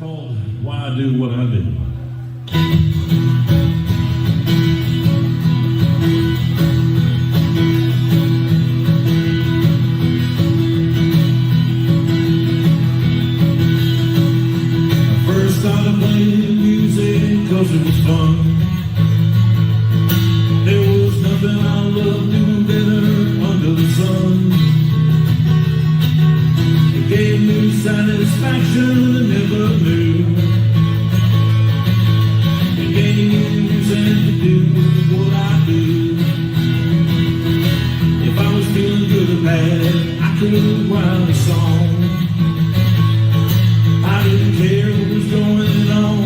called Why I Do What I Do. I first started playing music 'cause it was fun. There was nothing I loved doing better under the sun. It gave me satisfaction I never knew. It gave me reason to do what I do. If I was feeling good or bad, I could write a song. I didn't care what was going on,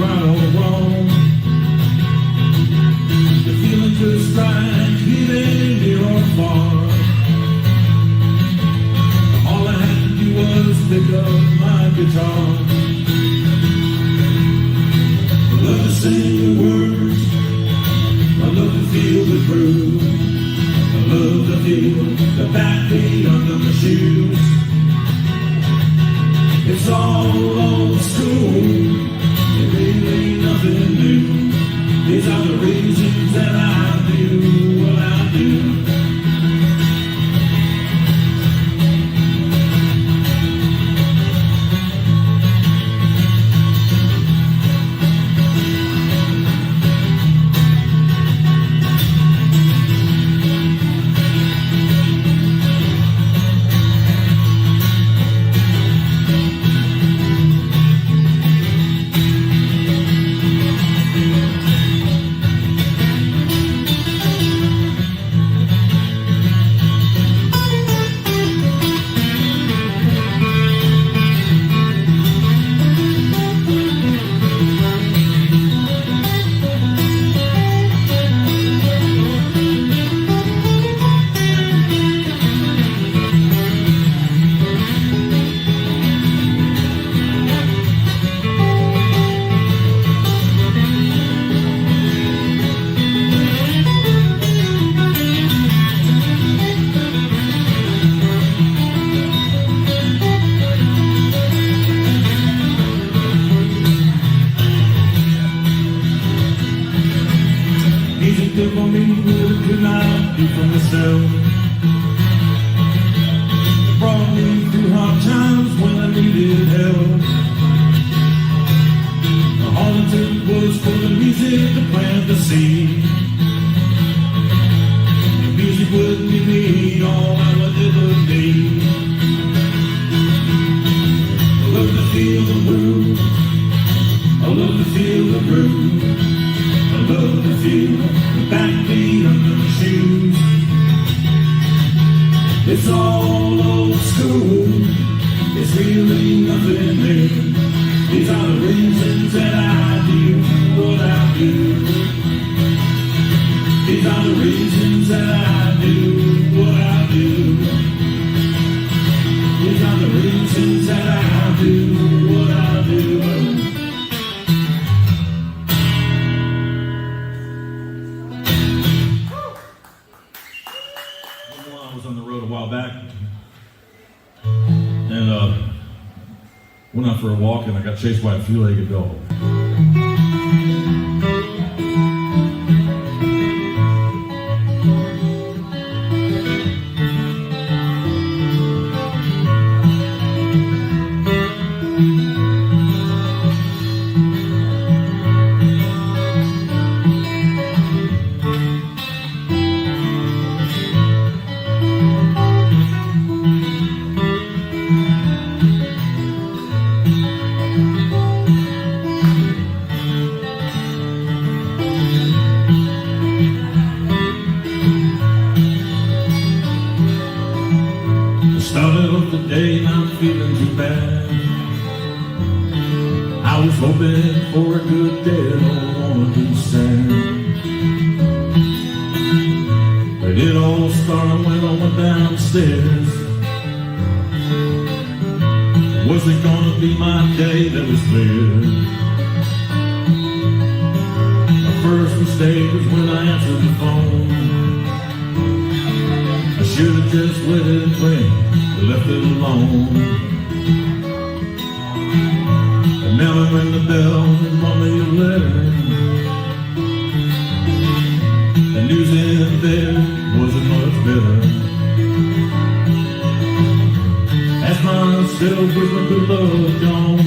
right or wrong. The feeling could strike even near or far. All I had to do was pick up my guitar. I love to sing the words, I love to feel the groove, I love to feel the backbeat under my shoes. It's all old school, it really ain't nothing new. These are the reasons that I do what I do. Music took on me what I could not do for myself. It brought me through hard times when I needed help. All it took was for the music to plant the seed. The music would give me all I would ever need. I love to feel the groove, I love to feel the groove. I love to feel the backbeat under my shoes. It's all old school, it's really nothing new. These are the reasons that I do what I do. These are the reasons that I do what I do. These are the reasons that I do what I do. On the road a while back, and went out for a walk, and I got chased by a three-legged dog. Started off the day not feeling too bad. I was hoping for a good day, don't wanna be sad. But it all started when I went downstairs. Wasn't gonna be my day, that was clear. My first mistake was when I answered the phone. I should have just let it ring, left it alone. Never ring the bell and wrote me a letter. The news in there wasn't much better. Asked myself, where's my good love gone?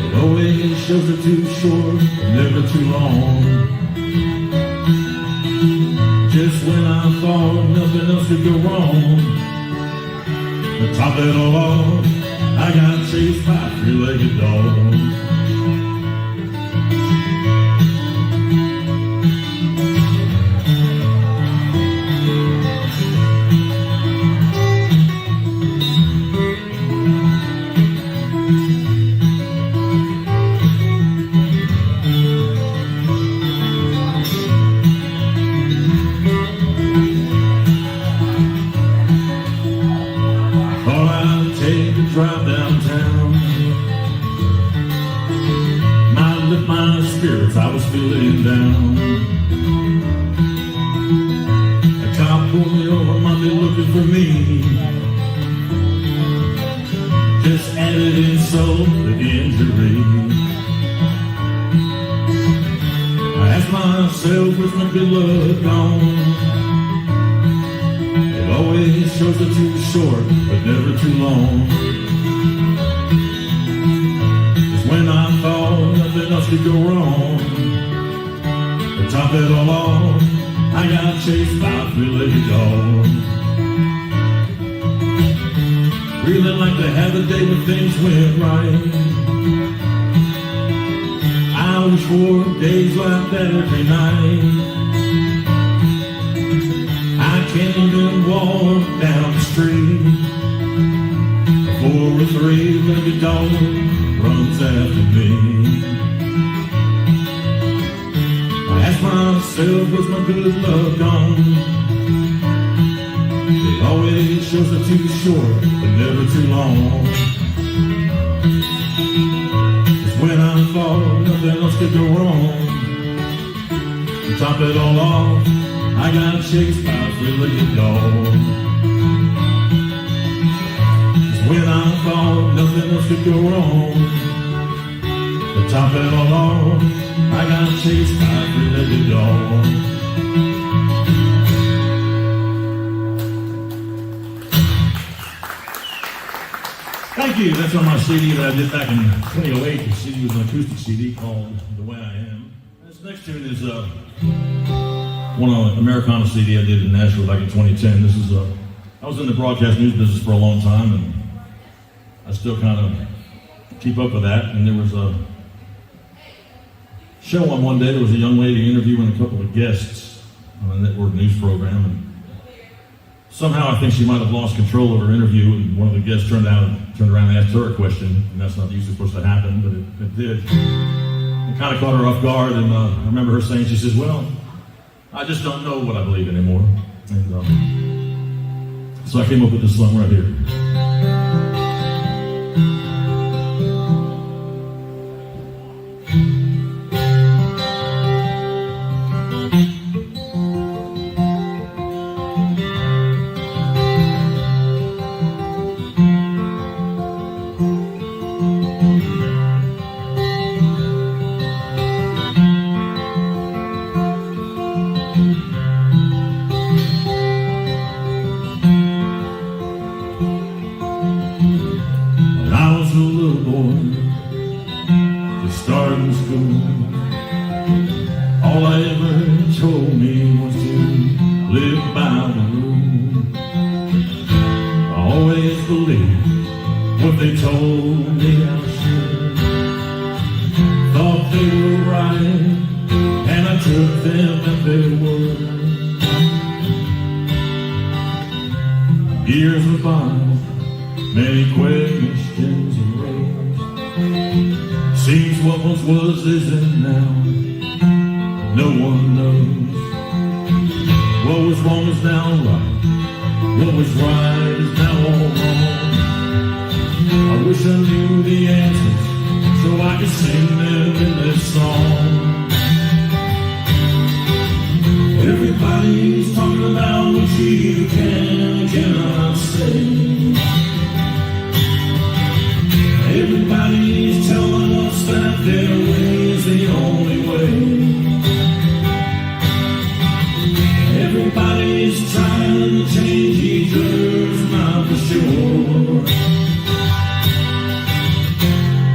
It always shows it too short, never too long. Just when I thought nothing else could go wrong, to top it all off, I got chased by a three-legged dog. Drive downtown, might lift my spirits, I was feeling down. A cop pulled me over, might be looking for me. Just added insult to injury. I asked myself, where's my good luck gone? It always shows it too short, but never too long. When I thought nothing else could go wrong, to top it all off, I got chased by a three-legged dog. Really like to have a day when things went right. I wish for days like that every night. I can't even walk down the street before a three-legged dog runs after me. I ask myself, where's my good love gone? It always shows it too short, but never too long. Just when I thought nothing else could go wrong, to top it all off, I got chased by a three-legged dog. When I thought nothing else could go wrong, to top it all off, I got chased by a three-legged dog. Thank you. That's on my CD that I did back in 2008. The CD was an acoustic CD called The Way I Am. This next tune is one on an Americana CD I did in Nashville back in 2010. This is I was in the broadcast news business for a long time, and I still kind of keep up with that. And there was a show on one day, there was a young lady interviewing a couple of guests on a network news program. And somehow I think she might have lost control of her interview, and one of the guests turned around and asked her a question. And that's not usually supposed to happen, but it did. It kind of caught her off guard. And I remember her saying, she says, well, I just don't know what I believe anymore. And so I came up with this song right here. Starting school, all I ever told me was to live by the rule. I always believed what they told me I should. Thought they were right, and I took them at their word. Years went by, many questions arose. Seems what once was isn't now. No one knows. What was wrong is now right. What was right is now all wrong. I wish I knew the answers so I could sing them in this song. Everybody's talking about what you can and cannot say. Everybody's telling us that their way is the only way. Everybody's trying to change each other's mind for sure.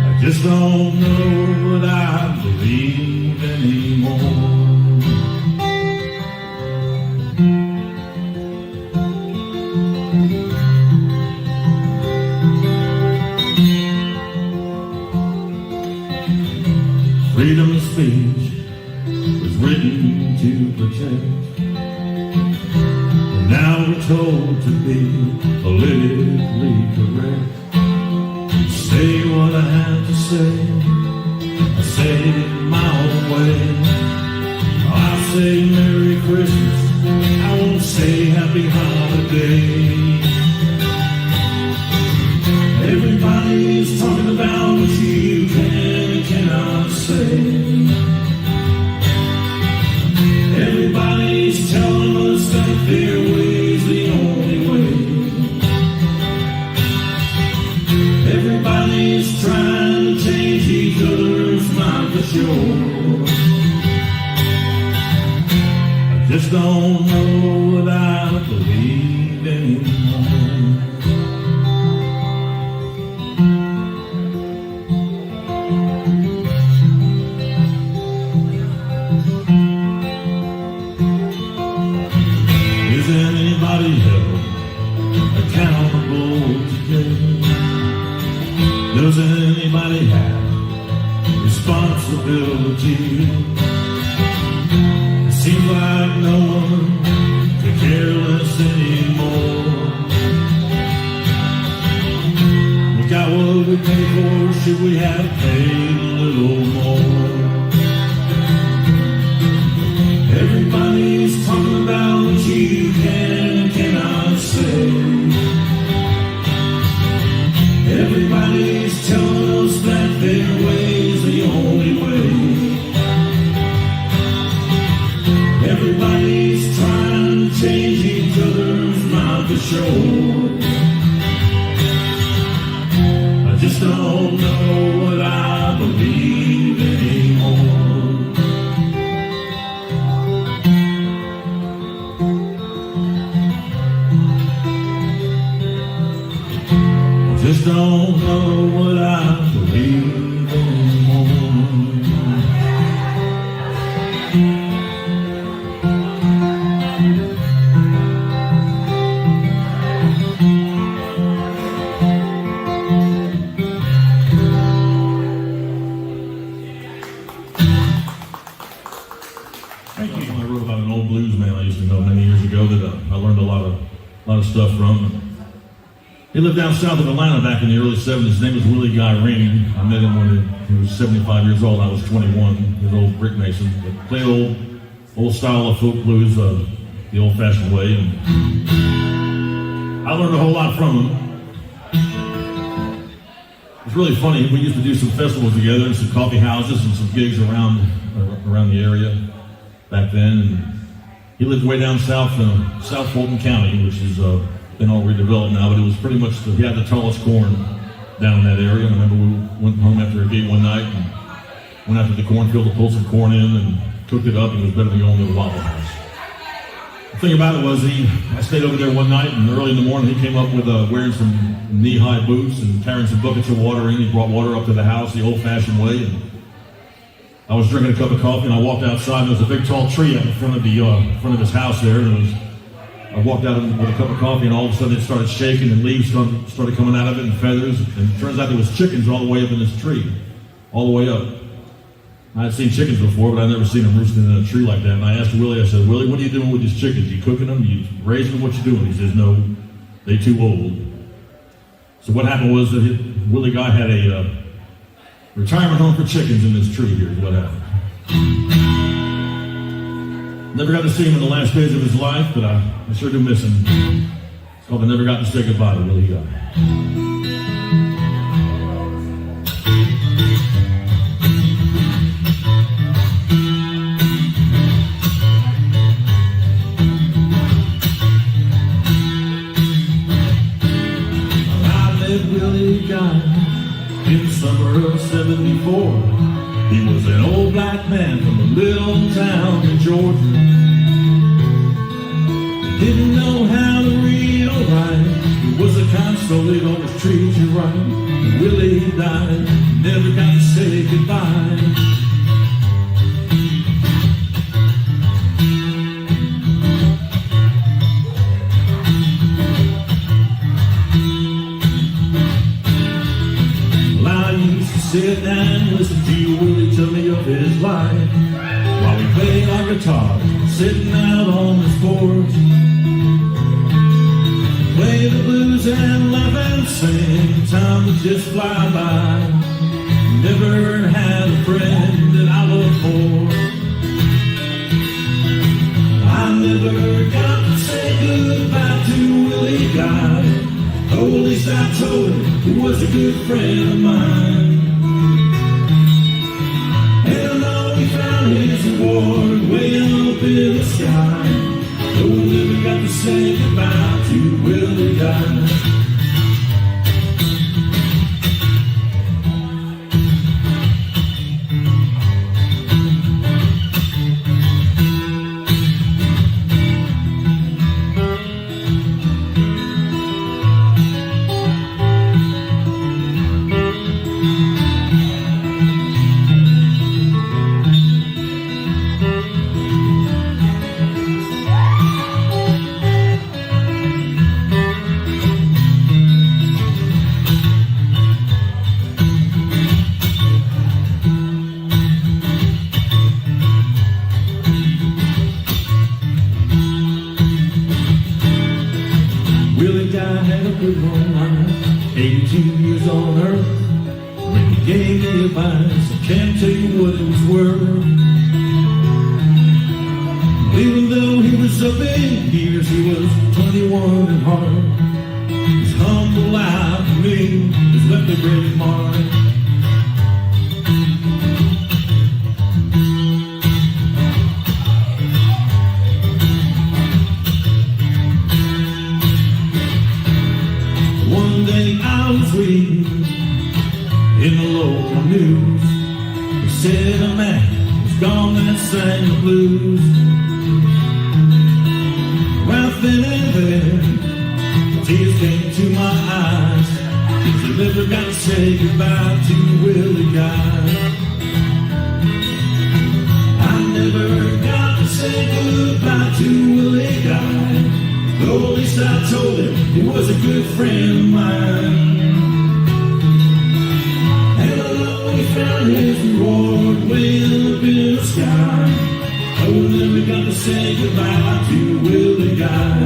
I just don't know what I believe anymore. Freedom of speech was written to protect, and now we're told to be politically correct. Say what I have to say, I say it my own way. I say Merry Christmas, I won't say Happy Holiday. Everybody's talking about what you can and cannot say. Everybody's telling us that their way's the only way. Everybody's trying to change each other's mind for sure. I just don't know what I believe anymore. Is anybody held accountable today? Does anybody have responsibility? It seems like no one could care less anymore. We got what we pay for, should we have paid a little more? Everybody's talking about what you can and cannot say. Everybody's telling us that their way's the only way. Everybody's trying to change each other's mind for sure. I just don't know what I believe anymore. Just don't know what I believe anymore. Thank you. I wrote about an old blues man I used to know many years ago that I learned a lot of stuff from. He lived down south of Atlanta back in the early 70s. His name was Willie Guy Ring. I met him when he was 75 years old. I was 21. He was an old brick mason. But played old style of folk blues, the old-fashioned way. And I learned a whole lot from him. It was really funny. We used to do some festivals together and some coffee houses and some gigs around the area back then. And he lived way down south, South Fulton County, which is been all redeveloped now, but it was pretty much, he had the tallest corn down in that area. And I remember we went home after a gig one night and went out to the cornfield to pull some corn in and cooked it up, and it was better than going to the Waffle House. The thing about it was I stayed over there one night, and early in the morning he came up with wearing some knee-high boots and carrying some buckets of water in. He brought water up to the house the old-fashioned way, and I was drinking a cup of coffee, and I walked outside, and there was a big tall tree out in front of his house there, and I walked out with a cup of coffee, and all of a sudden it started shaking, and leaves started coming out of it, and feathers. And it turns out there was chickens all the way up in this tree, all the way up. I had seen chickens before, but I'd never seen them roosting in a tree like that. And I asked Willie, I said, Willie, what are you doing with these chickens? You cooking them? You raising them? What you doing? He says, no, they too old. So what happened was that Willie Guy had a retirement home for chickens in this tree here is what happened. Never got to see him in the last days of his life, but I sure do miss him. It's called I Never Got to Say Goodbye to Willie Guy. Willie Guy in summer of '74. He was an old black man from a little town in Georgia. He didn't know how to read or write. He was the kind of soul that always treats you right. And Willie died, never got to say goodbye. Sit down and listen to Willie tell me of his life while we played our guitar, sitting out on his porch. Play the blues and laugh and sing, time would just fly by. Never had a friend that I loved more. I never got to say goodbye to Willie Guy. Oh, at least I told him he was a good friend of mine. His reward way up in the sky. No one ever got to say goodbye to Willie Guy. Willie Guy had a good long life, 82 years on earth. When he gave me advice, I can't tell you what it was worth. Even though he was up in years, he was 21 at heart. His humble life for me has left a great mark. I was reading in the local news. They said a man was gone that sang the blues. Right then and there, tears came to my eyes, 'cause I never got to say goodbye to Willie Guy. I never got to say goodbye to Willie Guy. Though at least I told him he was a good friend of mine. And I know he found his reward way up in the sky. I will never got to say goodbye to Willie Guy.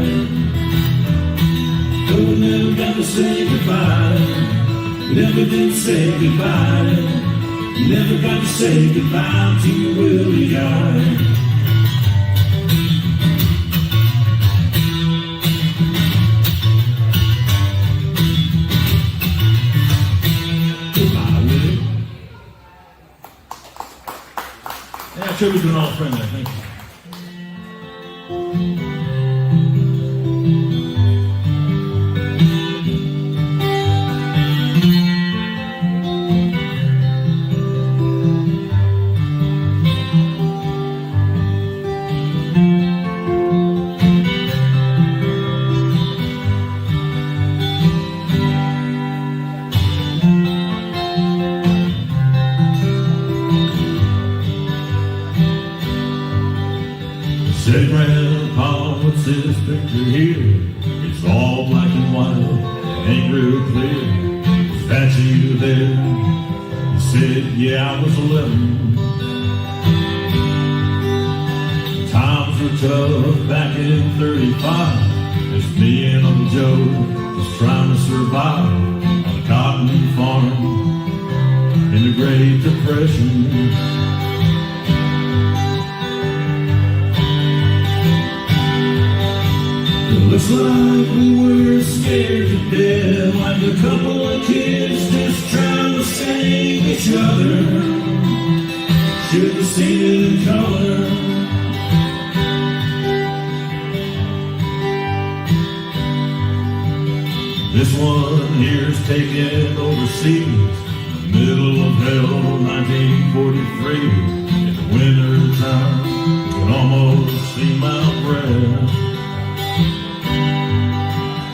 I will never got to say goodbye. Never did say goodbye. Never got to say goodbye to Willie Guy. Yeah, tribute to an old friend there. Thank you. Said, Grandpa, what's this picture here? It's all black and white, ain't real clear. Is that you there? He said, yeah, I was 11. Times were tough back in 35. It's me and Uncle Joe just trying to survive on a cotton farm in the Great Depression. Looks like we were scared to death, like a couple of kids just trying to save each other. Should have seen it in color. This one here's taken overseas. middle of hell, 1943, in the winter time, you can almost see my breath.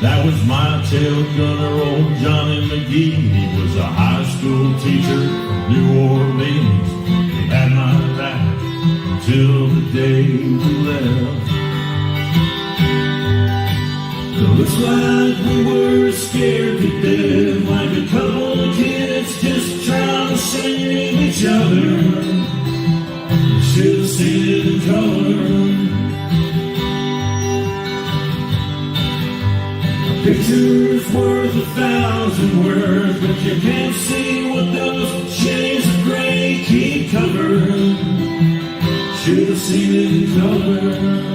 That was my tail gunner, old Johnny McGee. He was a high school teacher from New Orleans. He had my back until the day we left. It looks like we were scared to death, like a couple of kids just trying to save each other. You should have seen it in color. A picture's worth 1,000 words, but you can't see what those shades of gray keep covered. Should have seen it in color.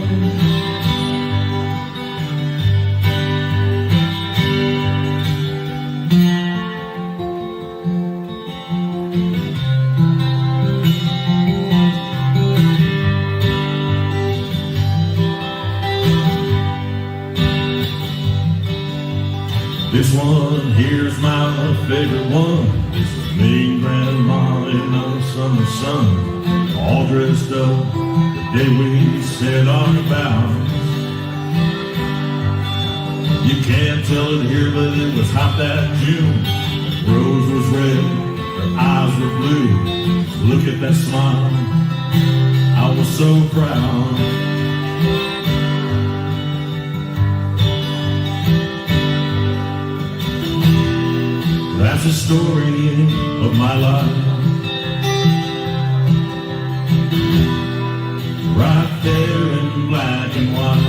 This one here's my favorite one. This is me and Grandma in the summer sun, all dressed up the day we said our vows. You can't tell it here, but it was hot that June. Rose was red, her eyes were blue. Look at that smile, I was so proud. That's the story of my life, right there in black and white.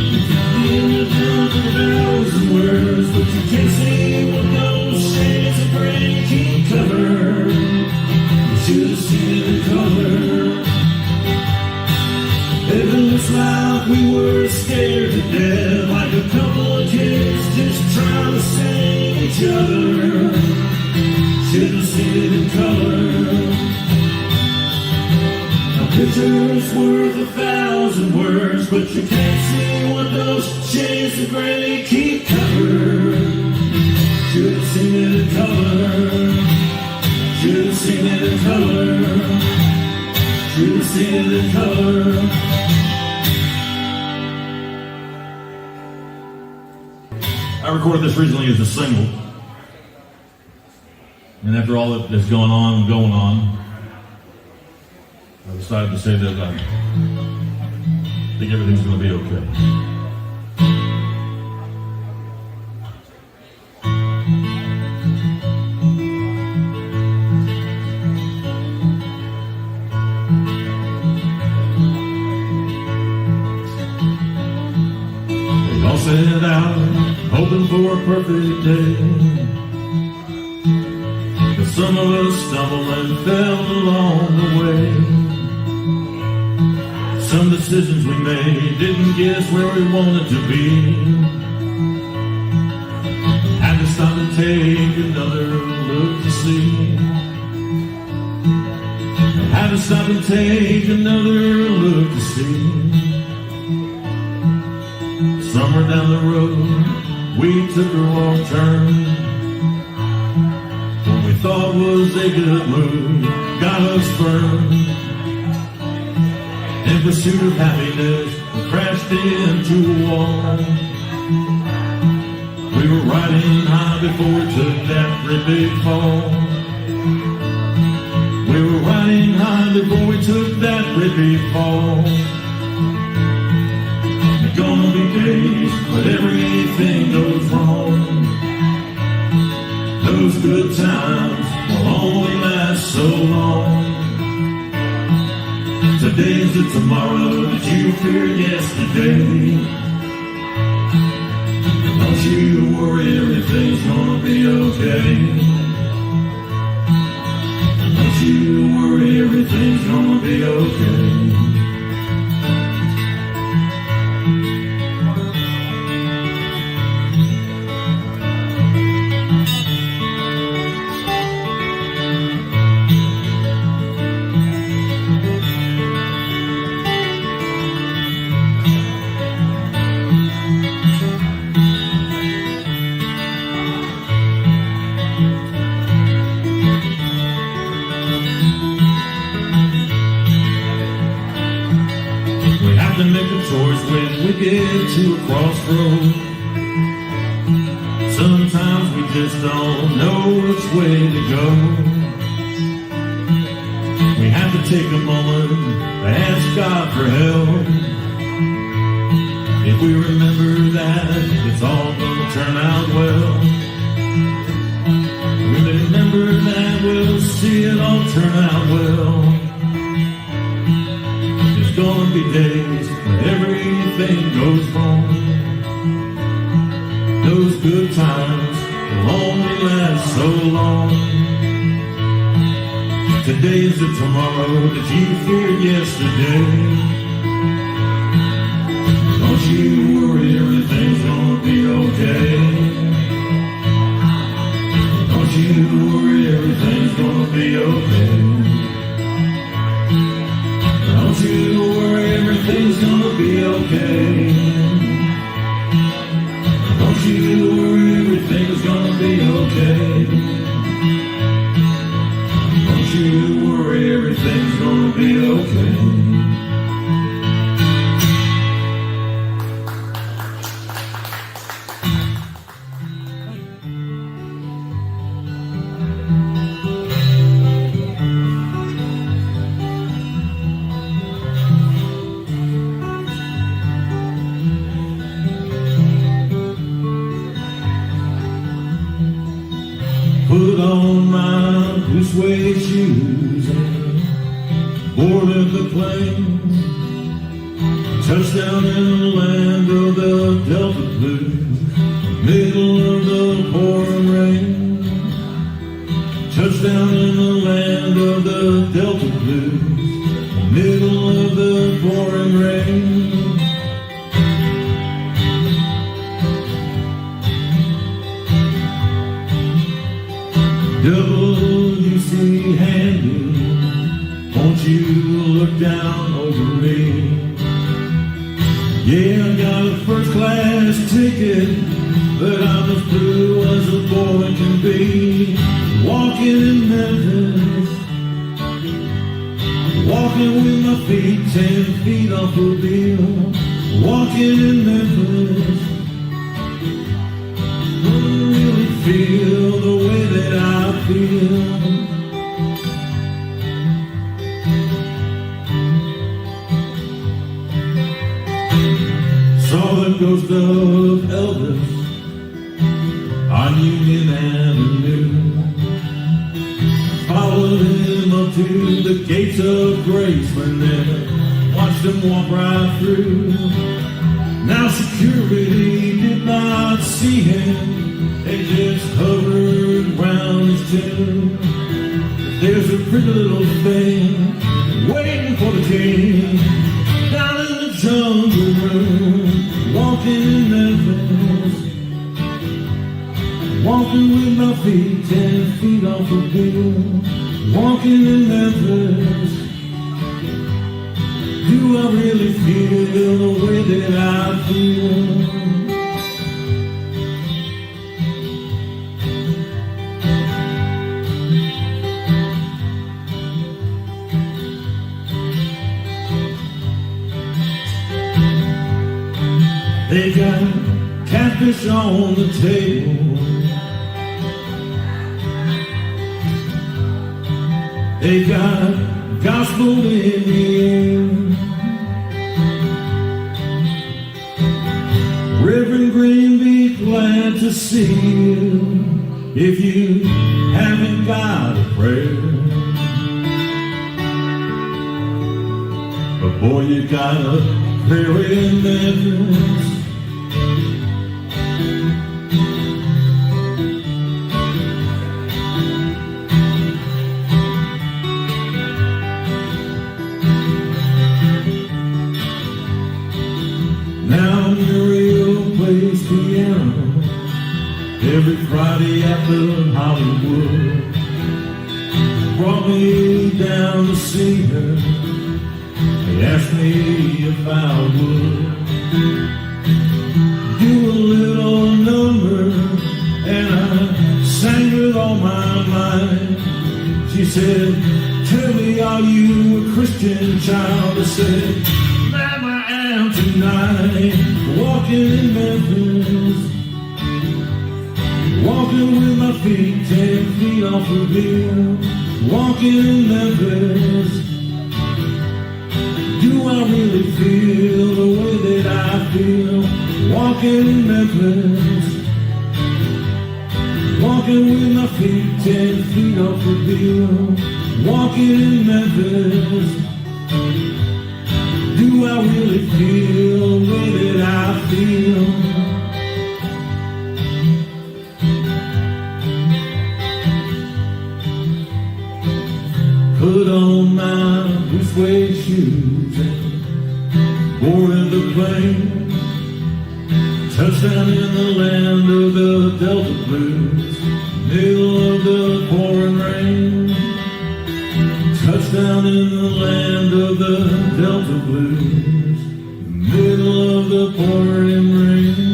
You can hear the 1,000 words, but you can't see what those shades of gray keep covered. You should have seen it in color. It looks like we were scared to death, like a couple of kids just trying to save each other. Should have seen it in color. A picture's worth 1,000 words, but you can't see what those shades of gray keep covered. Should have seen it in color. Should have seen it in color. Should have seen it in color. I recorded this recently as a single, and after all that is going on, I decided to say that I think everything's going to be okay. We all set out hoping for a perfect day, but some of us stumbled and fell along the way. Some decisions we made didn't get us where we wanted to be. Had to stop and take another look to see. Had to stop and take another look to see. Somewhere down the road we took a wrong turn. What we thought was a good move got us burned. In pursuit of happiness, we crashed into a wall. We were riding high before we took that great big fall. We were riding high before we took that great big fall. There's gonna be days when everything goes wrong. Those good times will only last so long. Today's the tomorrow that you feared yesterday. Don't you worry, everything's gonna be okay. Don't you worry, everything's gonna be okay. choice when we get to a crossroad. Sometimes we just don't know which way to go. We have to take a moment to ask God for help. If we remember that it's all gonna turn out well, we remember that we'll see it all turn out well. There's gonna be days when everything goes wrong. Those good times will only last so long. Today is the tomorrow that you feared yesterday. Don't you worry, everything's gonna be okay. Don't you worry, everything's gonna be okay. Don't you worry, everything's gonna be okay. Don't you worry, everything's gonna be okay. Don't you worry, everything's gonna be okay. Put on my blue suede shoes and boarded the plane. Touchdown in the land of the Delta Blues, middle of the pouring rain. Touchdown in the land of the Delta Blues, middle of the pouring rain. WC Handy, won't you look down over me? Yeah, I got a first class ticket, but I'm as blue as a boy can be. Walking in Memphis, walking with my feet 10 feet off the wheel. Walking in Memphis, don't really feel the way that I feel. Saw the ghost of Elvis on Union Avenue. Followed him up to the gates of Graceland, watched him walk right through. Now security did not see him, they just hovered round his tomb. There's a pretty little thing waiting for the king down in the jungle room. Walking in Memphis, walking with my feet 10 feet off the wheel. Walking in Memphis, do I really feel the way that I feel? They got catfish on the table, they got gospel in the air. Reverend Green, be glad to see you if you haven't got a prayer. But boy, you got a prayer in Memphis. Now Muriel plays piano every Friday after Hollywood. Brought me down to see her. They asked me if I would do a little number, and I sang with all my might. She said, "Tell me, are you a Christian child?" I said, "Ma'am, I am tonight, walking in Memphis, walking with my feet 10 feet off the bill, walking in Memphis. Do I really feel the way that I feel, walking in Memphis, walking with my feet 10 feet off the bill, walking in Memphis. Do I really feel the way that I feel? Put on my blue suede shoes and boarded the plane. Touchdown in the land of the Delta Blues, middle of the pouring rain. Touchdown in the land of the Delta Blues, middle of the pouring rain.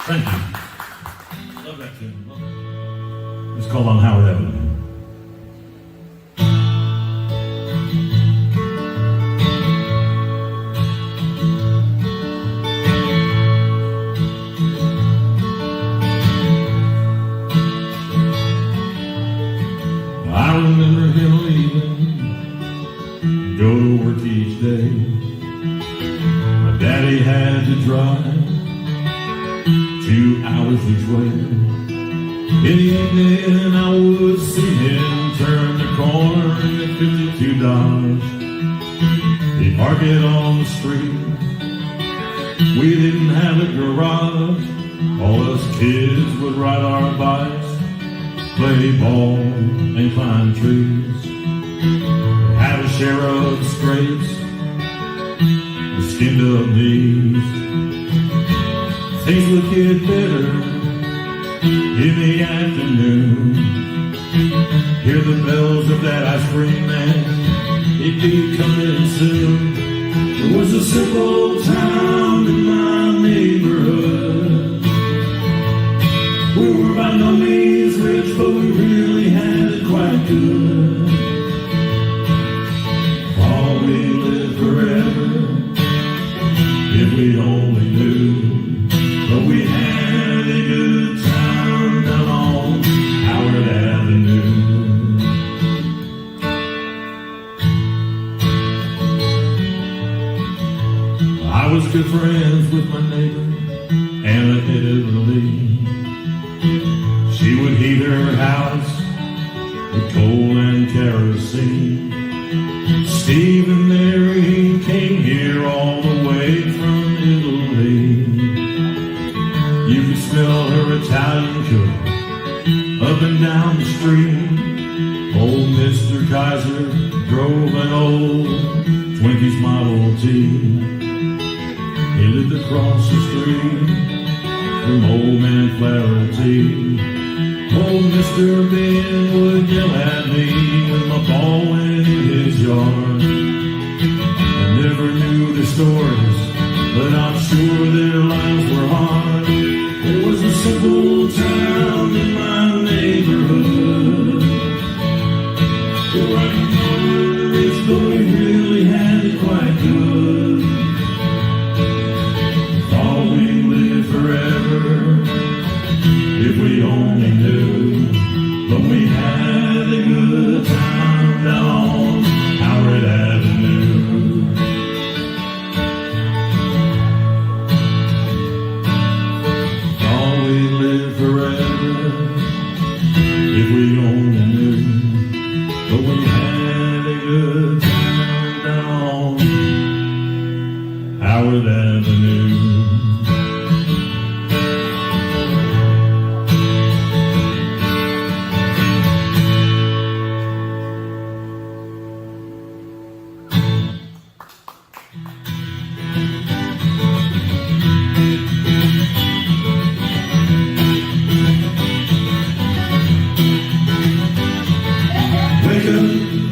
Thank you. Love that tune. It's called On Howard Avenue. I remember him leaving, go to work each day. My daddy had to drive 2 hours each way. In the evening I would see him turn the corner and get $52. He'd park it on the street. We didn't have a garage. All us kids would ride our bikes, play ball and climb trees. Have a share of scrapes, the skinned up knees. Things would get better in the afternoon. Hear the bells of that ice cream man, it'd be coming soon. It was a simple town in my neighborhood. We were by no means rich, but we really had it quite good. Oh, we lived forever, if we only knew. But we had a good time down on Howard Avenue. I was good friends with my neighbor, Anna Italy. She would heat her house with coal and kerosene. Steve and Mary came here all the way from Italy. You could smell her Italian cook up and down the street. Old Mr. Kaiser drove an old Twinkies Model T. He lived across the street from Old Man Flaherty. Old Mr. Ben would yell at me when my ball went in his yard. I never knew their stories, but I'm sure their lives were hard. It was a simple town in my neighborhood. We weren't rich, but we really had it quite good. Thought we'd live forever, if we only knew. But we had a good time down on Howard Avenue. Forever, if we only knew. But we had a good time down Howard Avenue.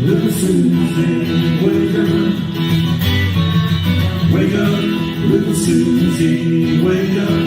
Little Susie, wake up. Wake up, little Susie, wake up.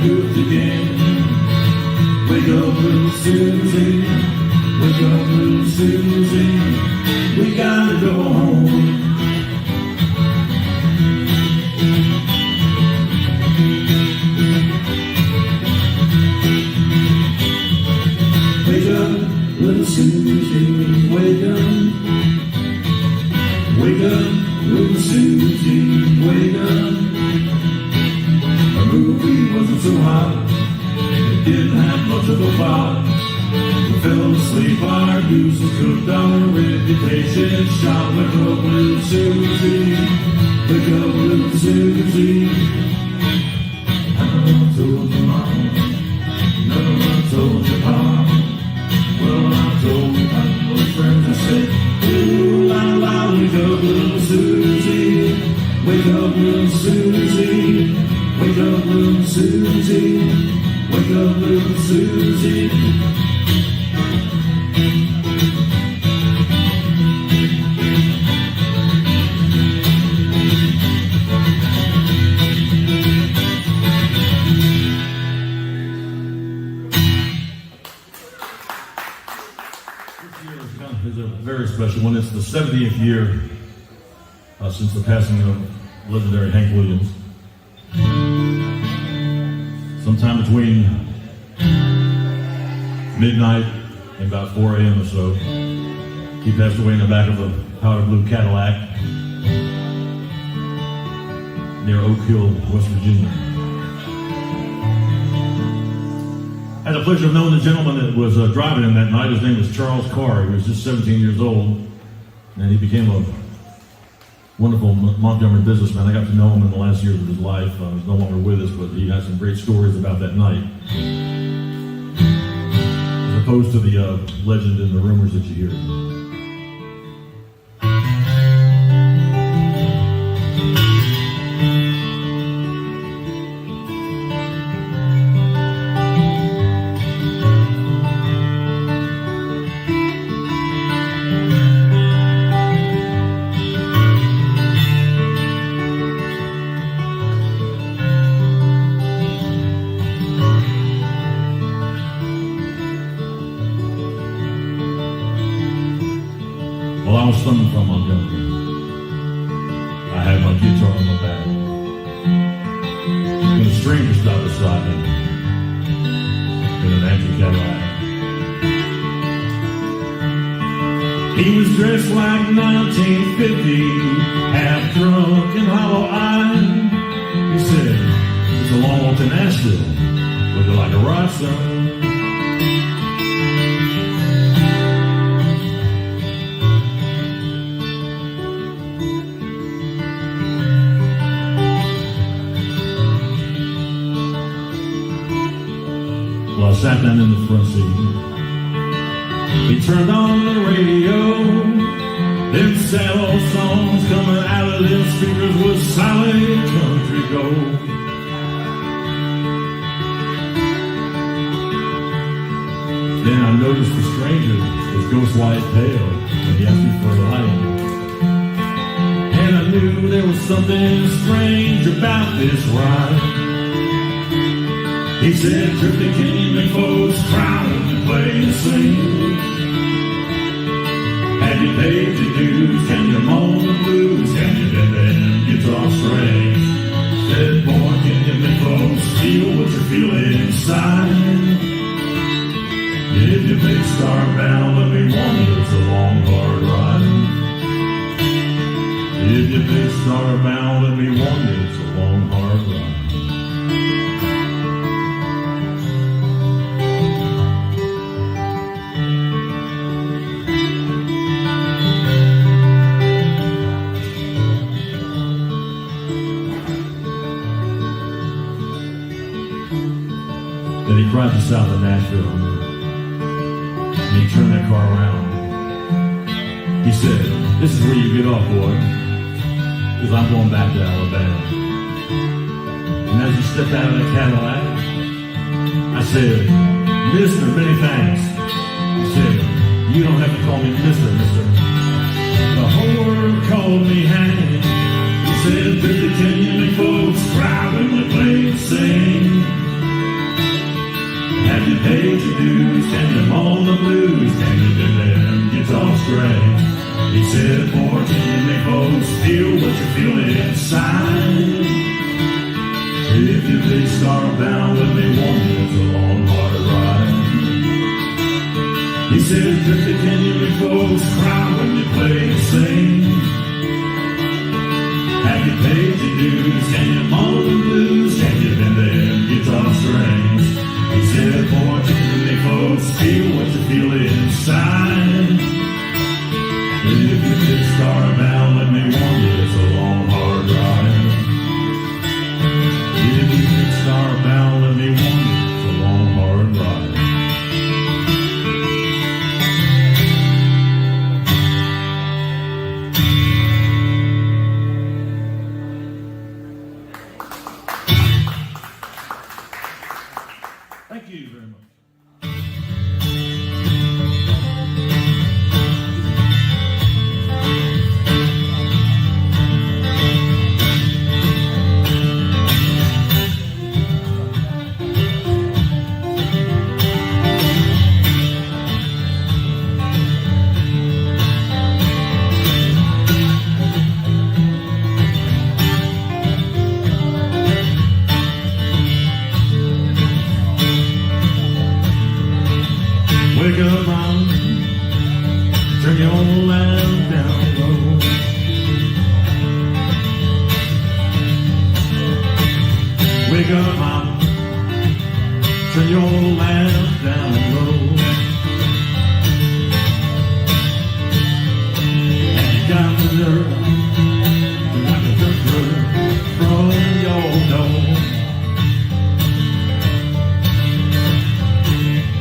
do it again. Wake up, little Susie. Wake up, little Susie. We gotta go home. Wake up, little Susie. Wake up. Wake up, little Susie. Wake up. Our movie wasn't so hot. It didn't have much of a plot. We fell asleep, our goose was cooked, our reputation shot. Wake up, little Susie. Wake up, little Susie. I told your mom. No, I told your pop. Well, I told my little friends, I said, ooh, la, la, wake up, little Susie. Wake up, little Susie. Wake up, little Susie. Wake up, little Susie. Is a very special one. It's the 70th year since the passing of legendary Hank Williams. Sometime between midnight and about 4 a.m. or so, he passed away in the back of a powder blue Cadillac near Oak Hill, West Virginia. I had the pleasure of knowing the gentleman that was driving him that night. His name was Charles Carr. He was just 17 years old, and he became a wonderful Montgomery businessman. I got to know him in the last years of his life. He's no longer with us, but he has some great stories about that night, as opposed to the legend and the rumors that you hear. Well, I was coming from Montgomery. I had my guitar on my back. When a stranger stopped beside me in an empty Cadillac. He was dressed like 1950, half drunk and hollow-eyed. He said, "It's a long walk to Nashville. Would you like a ride, son?" Well, I sat down in the front seat. He turned on the radio. Them sad old songs coming out of them speakers was solid country gold. Then I noticed the stranger was ghost white pale when he asked me for a light. And I knew there was something strange about this ride. He said, "Drifting came and folks crowded to play and sing. Have you paid your dues? Can you moan the blues? Can you bend them guitar strings?" Said, "Boy, can you make folks feel what you feel inside? If you big star bound, let me warn you, it's a long, hard ride. If you big star bound, let me warn you, it's a long, hard ride." Then he cried to south of Nashville, and he turned that car around. He said, "This is where you get off, boy, because I'm going back to Alabama." And as he stepped out of that Cadillac, I said, "Mister, many thanks." He said, "You don't have to call me Mister. The whole world called me Hank." He said, "Can you make folks cry when we play and sing? pay your dues? Can you moan the blues? Can you do them guitar strings? He said, boy, can you make folks feel what you feel inside? If you big star bound, let me warn you, it's a long, hard ride. He said, Drifty, can you make folks cry when you play and sing? Have you paid your dues? Can you moan the blues? Can you bend them guitar strings? He said, boy, can you make folks feel what you feel inside? If you big star bound, let me warn you, it's a long, hard ride. If you big star bound, let me warn you, it's a long, hard ride. Thank you very much. Wake up, mom, turn your lamp down low. Wake up, mom, turn your lamp down low. And you got the nerve, you got the dirt from your door.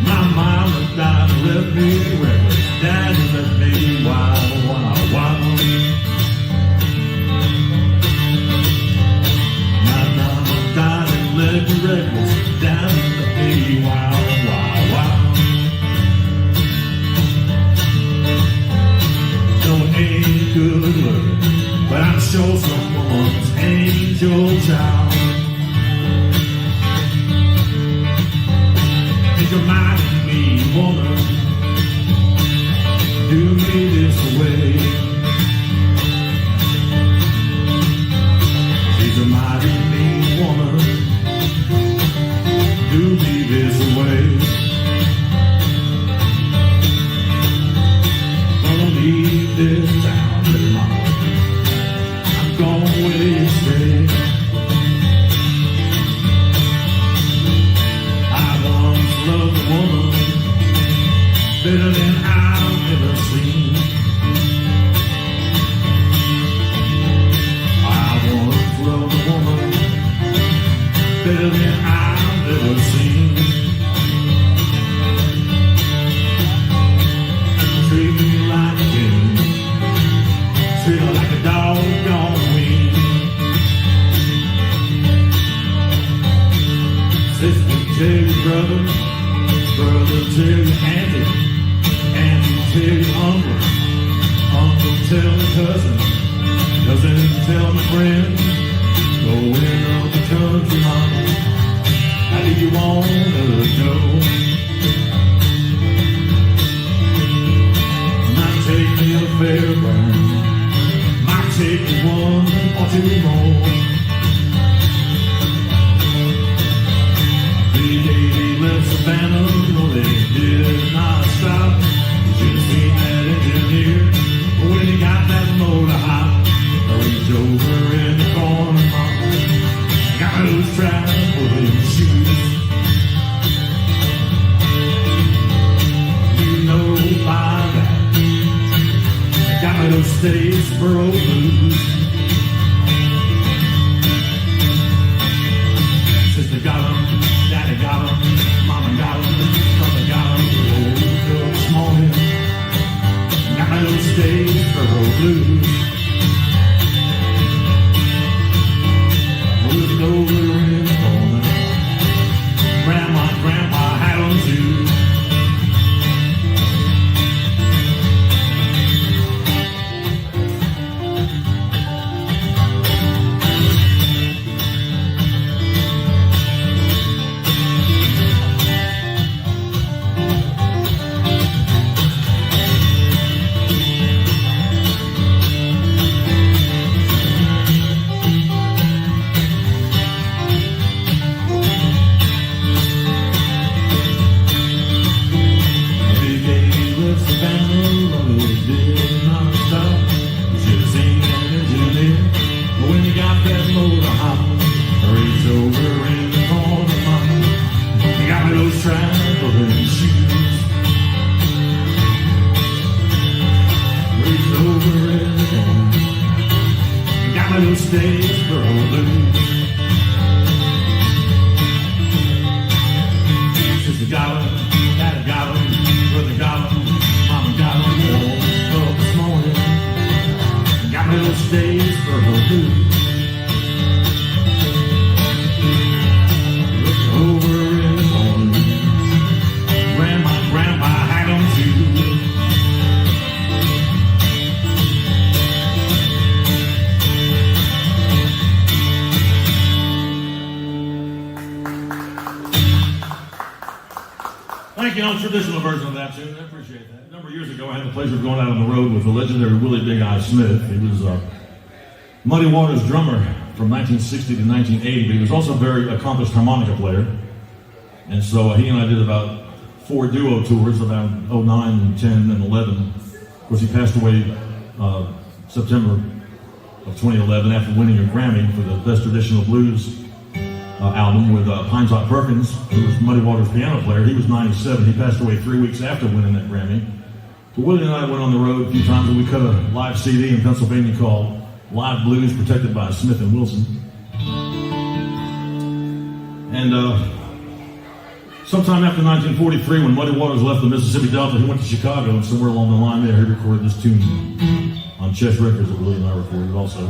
My mama died, left me reckless. Daddy left me wild, wild, wild. My mama died and left me reckless. Daddy left me wild, wild, wild. No, it ain't good looking, but I'm sure someone's angel child. Think of my woman, do me this way. She's a mighty mean woman, do me this way. Gonna leave this town tomorrow, I'm gonna where you stay. I once loved a woman better than I've ever seen. I once loved a woman better than I've ever seen. Treat me like a king, treat her like a doggone queen. Sister, tell your brother, brother, tell your auntie, tell your uncle, uncle tell my cousin, cousin tell my friend, going up the country, mama, how do you wanna go? Might take me a fairground, might take me one or two more. B-80 left Savannah, no they did not stop. Should have seen that engineer when he got that motor hot. I reached over in the corner, mama, got those traveling shoes. You know by that, got me those Statesboro blues. Sister got 'em, daddy got 'em, mama got 'em, brother got 'em. Woke up this morning, got my little Statesboro blues. Looking over in the corner, grandma and grandpa had 'em too. traveling shoes. Reached over in the morning, got my little Statesboro blues. Sister got 'em, Daddy got 'em, brother got 'em, Mama got 'em. Woke up this morning, got my little Statesboro blues. Over in the morning, grandpa had 'em too. Thank you. Traditional version of that tune. I appreciate that. A number of years ago, I had the pleasure of going out on the road with the legendary Willie Big Eye Smith. He was Muddy Waters drummer from 1960 to 1980, but he was also a very accomplished harmonica player. And so he and I did about 4 duo tours around 09 and 10 and 11. Of course, he passed away September of 2011 after winning a Grammy for the Best Traditional Blues album with Pine Top Perkins, who was Muddy Waters' piano player. He was 97. He passed away 3 weeks after winning that Grammy. But Willie and I went on the road a few times, and we cut a live CD in Pennsylvania called Live Blues, protected by Smith & Wilson. And sometime after 1943, when Muddy Waters left the Mississippi Delta, he went to Chicago, and somewhere along the line there, he recorded this tune on Chess Records that Willie and I recorded also.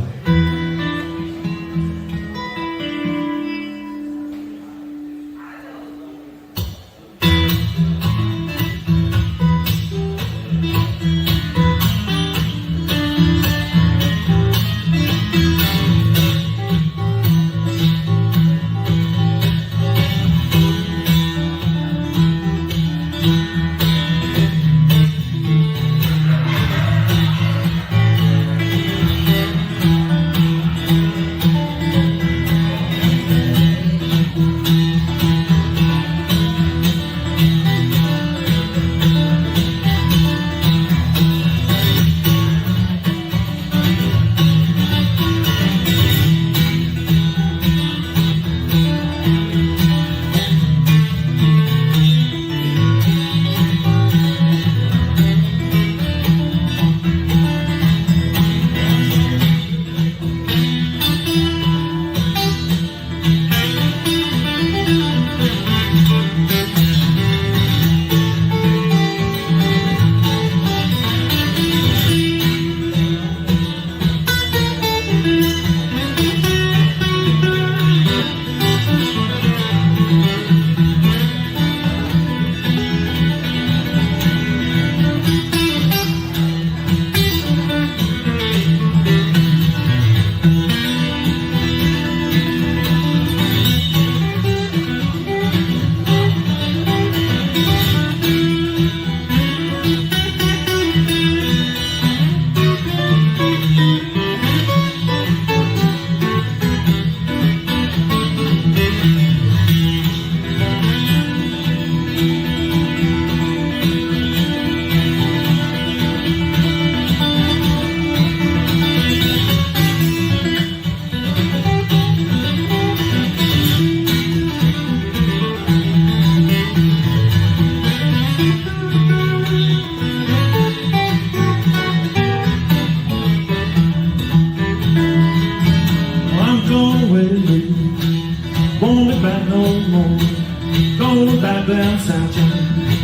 down south,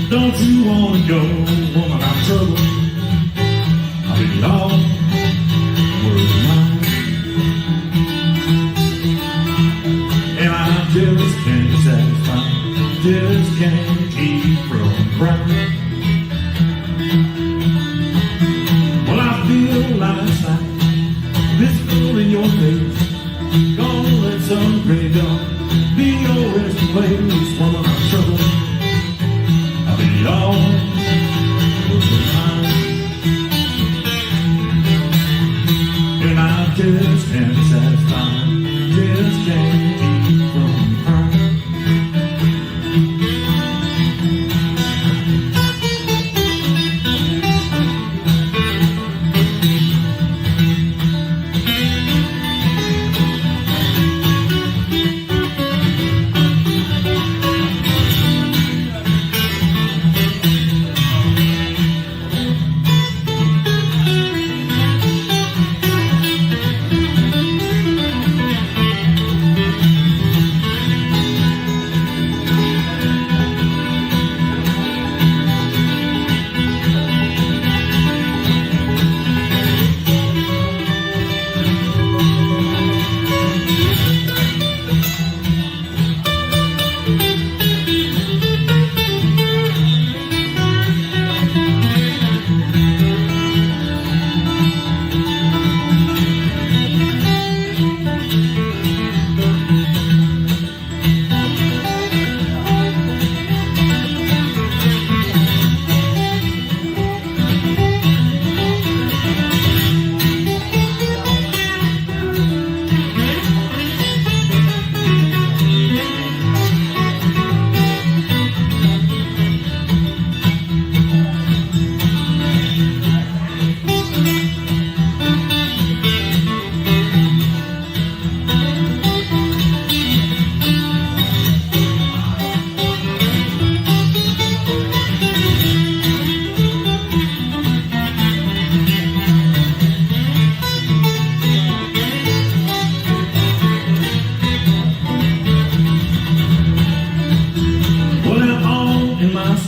don't you wanna go, woman, I'm trouble. I'll be all world of mine, and I just can't satisfy, just can't keep from crying. Well, I feel last night, this fool in your face, gonna let some graveyard be your resting place, woman, I'm trouble. I'll be all worth the time, and I just can't satisfy, just can't keep from crying.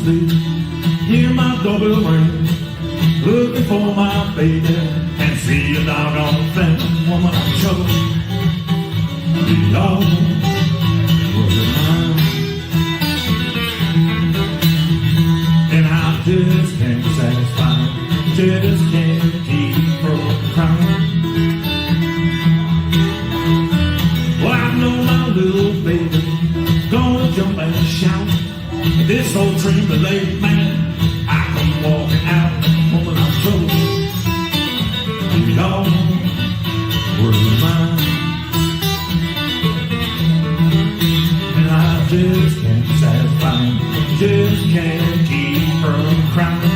sleep. Hear my doorbell ring, looking for my baby, and see a doggone thing. Woman, I'm trouble. You know, you're mine. And I just can't satisfy, just can't keep from crying. Well, I know my little baby gonna jump and shout. This old dream delayed man, I come walking out. Woman, I'm trouble. You know, you're mine. And I just can't satisfy, just can't keep from crying.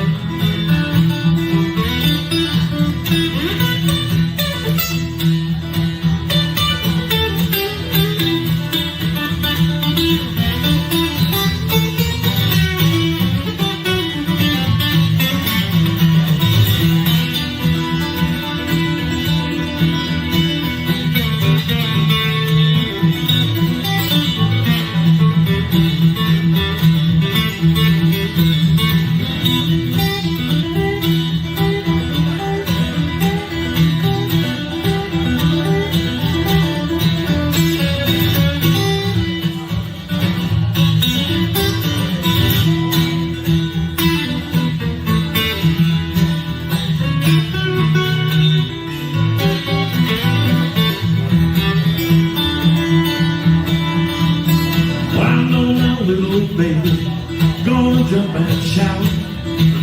Baby, gonna jump and shout.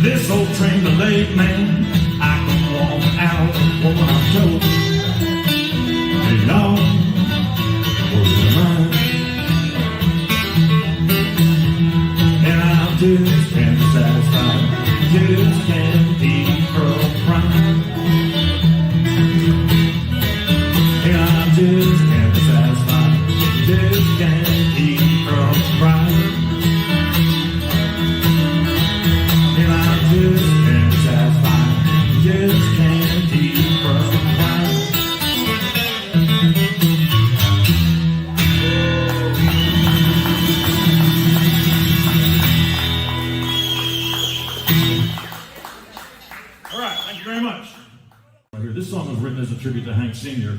This old train delayed man, I can walk out. Woman, I'm told, you know, you're mine. And I just can't satisfy, just can't keep from crying. And I just can't satisfy, just can't keep from crying. Just can't satisfy, just can't keep from crying. All right, thank you very much. This song was written as a tribute to Hank Sr.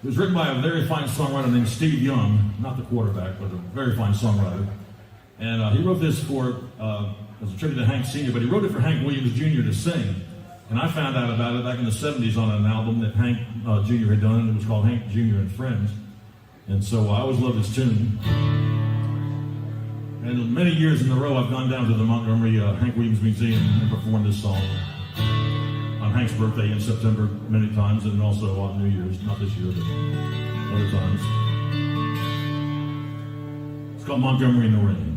It was written by a very fine songwriter named Steve Young, not the quarterback, but a very fine songwriter. And he wrote this for as a tribute to Hank Sr., but he wrote it for Hank Williams Jr. to sing. And I found out about it back in the 70s on an album that Hank Jr. had done. It was called Hank Jr. and Friends. And so I always loved this tune. And many years in a row, I've gone down to the Montgomery Hank Williams Museum and performed this song on Hank's birthday in September many times, and also on New Year's, not this year, but other times. It's called Montgomery in the Rain.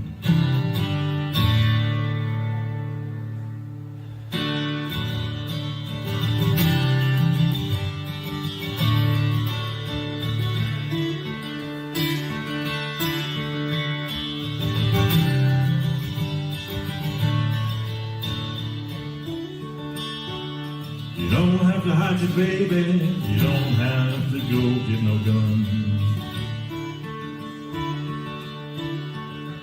You don't have to hide your baby, you don't have to go get no gun.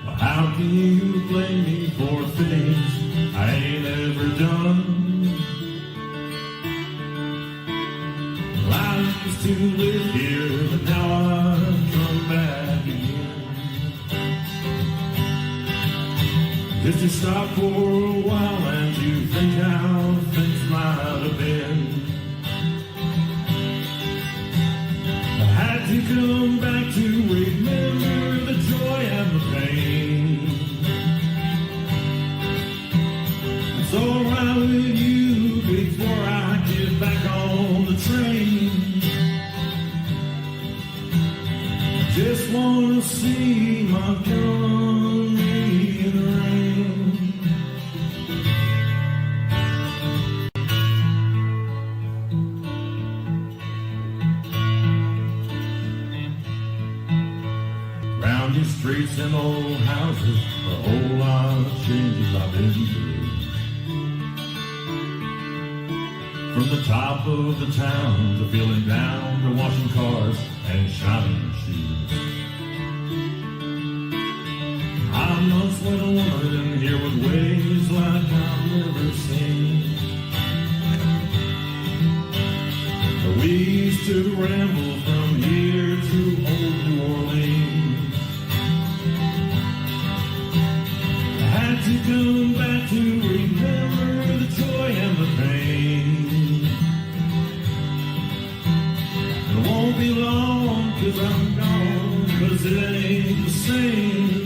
Well, how can you blame me for things I ain't ever done? Well, I used to live here, but now I've come back again. Just to stop for a while and to think how things might have been. I had to come back to remember the joy and the pain. It's alright with you before I get back on the train. I just wanna see Montgomery in the rain. Round these streets and old houses, a whole lot of changes I've been through. From the top of the town to feeling down to washing cars and shining shoes. I once went a woman and here was way ever seen. We used to ramble from here to old New Orleans. I had to come back to remember the joy and the pain. It won't be long 'cause I'm gone, 'cause it ain't the same.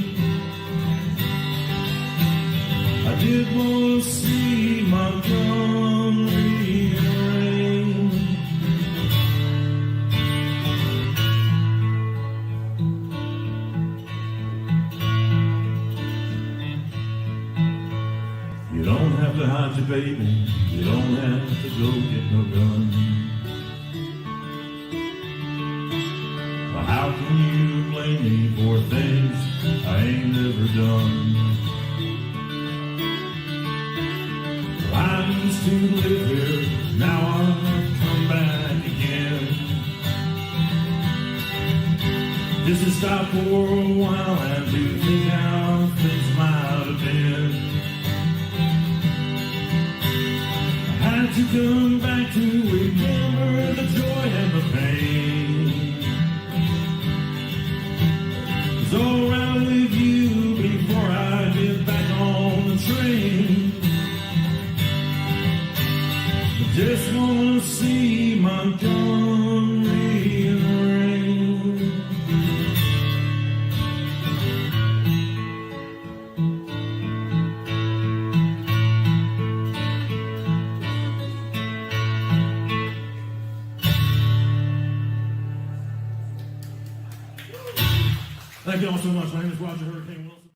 I did want to see Montgomery rain. You don't have to hide your baby, you don't have to go get no gun. But how can you blame me for things I ain't never done? I used to live here, now I've come back again. Just to stop for a while and to think how things might have been. I had to come back to remember the joy and the pain. It's all right with you before I get back on the train. Just wanna see Montgomery rain. Thank you all so much. My name is Roger Hurricane Wilson.